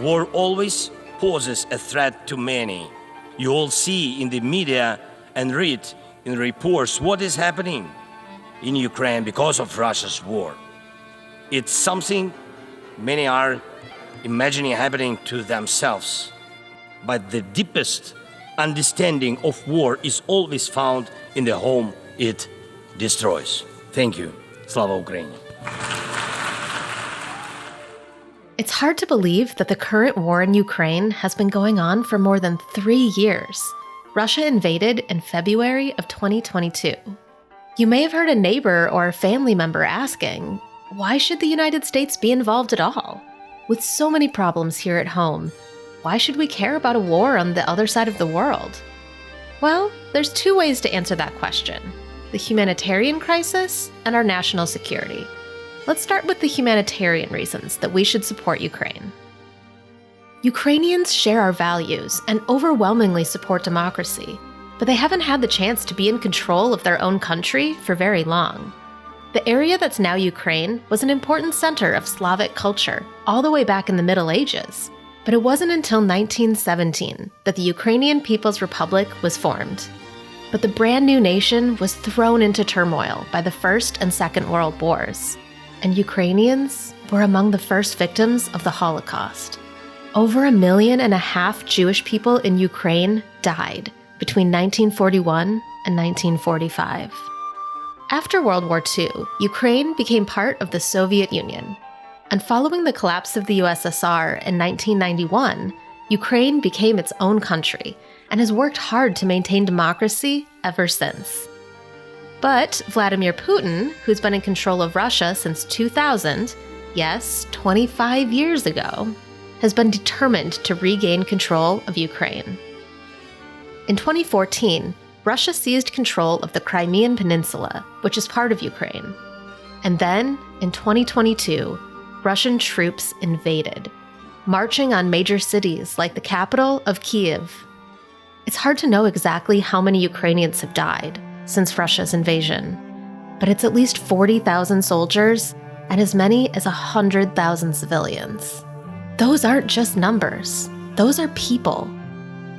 War always poses a threat to many. You all see in the media and read in reports what is happening in Ukraine because of Russia's war. It's something many are imagining happening to themselves. But the deepest understanding of war is always found in the home it destroys. Thank you. Slava Ukraini. It's hard to believe that the current war in Ukraine has been going on for more than 3 years. Russia invaded in February of 2022. You may have heard a neighbor or a family member asking, why should the United States be involved at all? With so many problems here at home, why should we care about a war on the other side of the world? Well, there's 2 ways to answer that question: the humanitarian crisis and our national security. Let's start with the humanitarian reasons that we should support Ukraine. Ukrainians share our values and overwhelmingly support democracy, but they haven't had the chance to be in control of their own country for very long. The area that's now Ukraine was an important center of Slavic culture all the way back in the Middle Ages, but it wasn't until 1917 that the Ukrainian People's Republic was formed. But the brand new nation was thrown into turmoil by the First and Second World Wars, and Ukrainians were among the first victims of the Holocaust. Over 1.5 million Jewish people in Ukraine died between 1941 and 1945. After World War II, Ukraine became part of the Soviet Union. And following the collapse of the USSR in 1991, Ukraine became its own country and has worked hard to maintain democracy ever since. But Vladimir Putin, who's been in control of Russia since 2000, yes, 25 years ago, has been determined to regain control of Ukraine. In 2014, Russia seized control of the Crimean Peninsula, which is part of Ukraine. And then, in 2022, Russian troops invaded, marching on major cities like the capital of Kyiv. It's hard to know exactly how many Ukrainians have died since Russia's invasion, but it's at least 40,000 soldiers and as many as 100,000 civilians. Those aren't just numbers. Those are people.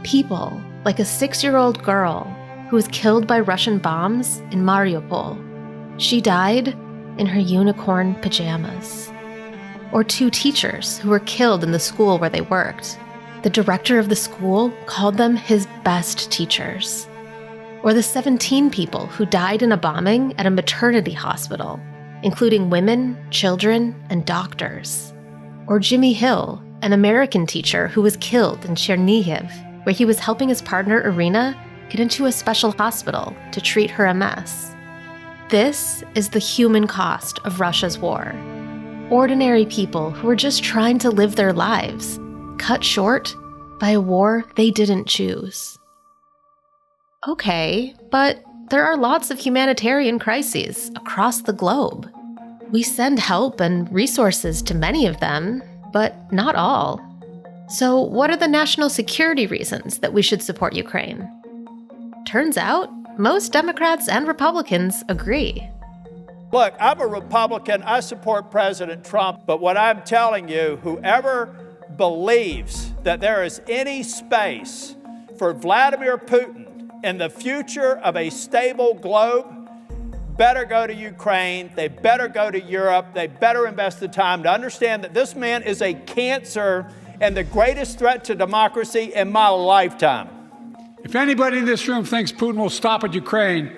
People like a 6-year-old girl who was killed by Russian bombs in Mariupol. She died in her unicorn pajamas. Or 2 teachers who were killed in the school where they worked. The director of the school called them his best teachers. Or the 17 people who died in a bombing at a maternity hospital, including women, children, and doctors. Or Jimmy Hill, an American teacher who was killed in Chernihiv, where he was helping his partner Irina get into a special hospital to treat her MS. This is the human cost of Russia's war. Ordinary people who were just trying to live their lives, cut short by a war they didn't choose. Okay, but there are lots of humanitarian crises across the globe. We send help and resources to many of them, but not all. So what are the national security reasons that we should support Ukraine? Turns out, most Democrats and Republicans agree. Look, I'm a Republican. I support President Trump. But what I'm telling you, whoever believes that there is any space for Vladimir Putin in the future of a stable globe better go to Ukraine. They better go to Europe. They better invest the time to understand that this man is a cancer and the greatest threat to democracy in my lifetime. If anybody in this room thinks Putin will stop at Ukraine,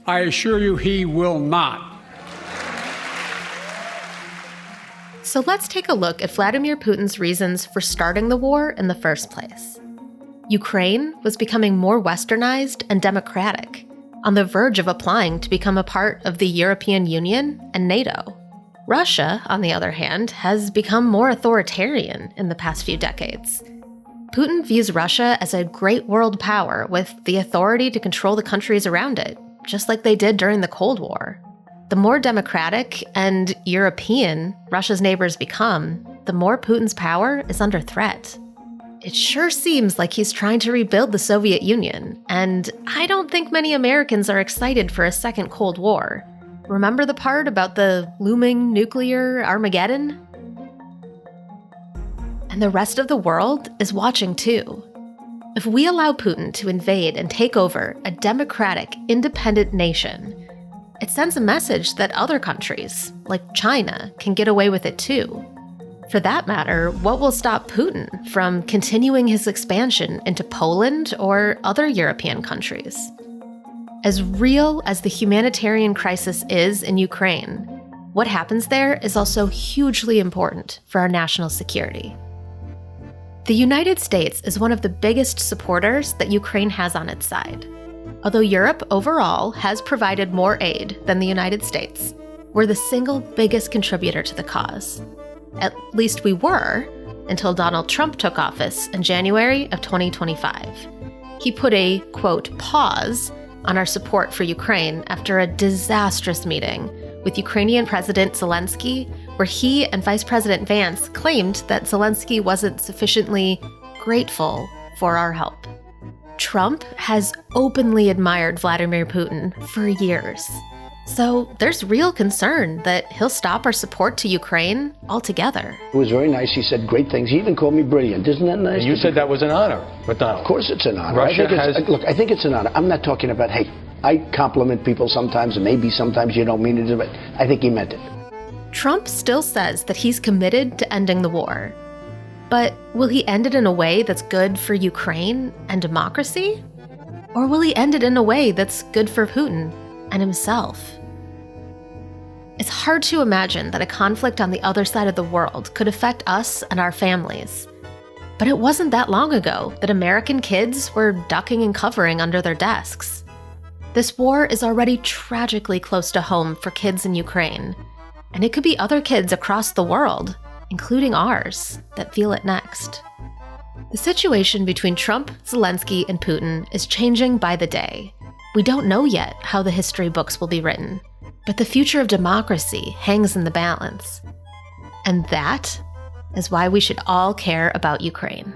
I assure you he will not. So let's take a look at Vladimir Putin's reasons for starting the war in the first place. Ukraine was becoming more westernized and democratic, on the verge of applying to become a part of the European Union and NATO. Russia, on the other hand, has become more authoritarian in the past few decades. Putin views Russia as a great world power with the authority to control the countries around it, just like they did during the Cold War. The more democratic and European Russia's neighbors become, the more Putin's power is under threat. It sure seems like he's trying to rebuild the Soviet Union, and I don't think many Americans are excited for a second Cold War. Remember the part about the looming nuclear Armageddon? And the rest of the world is watching too. If we allow Putin to invade and take over a democratic, independent nation, it sends a message that other countries, like China, can get away with it too. For that matter, what will stop Putin from continuing his expansion into Poland or other European countries? As real as the humanitarian crisis is in Ukraine, what happens there is also hugely important for our national security. The United States is one of the biggest supporters that Ukraine has on its side. Although Europe overall has provided more aid than the United States, we're the single biggest contributor to the cause. At least we were, until Donald Trump took office in January of 2025. He put a, quote, pause on our support for Ukraine after a disastrous meeting with Ukrainian President Zelensky, where he and Vice President Vance claimed that Zelensky wasn't sufficiently grateful for our help. Trump has openly admired Vladimir Putin for years. So there's real concern that he'll stop our support to Ukraine altogether. It was very nice. He said great things. He even called me brilliant. Isn't that nice? And you said that was an honor, McDonald. Of course it's an honor. Look, I think it's an honor. I'm not talking about, hey, I compliment people sometimes, and maybe sometimes you don't mean it, but I think he meant it. Trump still says that he's committed to ending the war. But will he end it in a way that's good for Ukraine and democracy? Or will he end it in a way that's good for Putin and himself? It's hard to imagine that a conflict on the other side of the world could affect us and our families. But it wasn't that long ago that American kids were ducking and covering under their desks. This war is already tragically close to home for kids in Ukraine, and it could be other kids across the world, including ours, that feel it next. The situation between Trump, Zelensky, and Putin is changing by the day. We don't know yet how the history books will be written, but the future of democracy hangs in the balance. And that is why we should all care about Ukraine.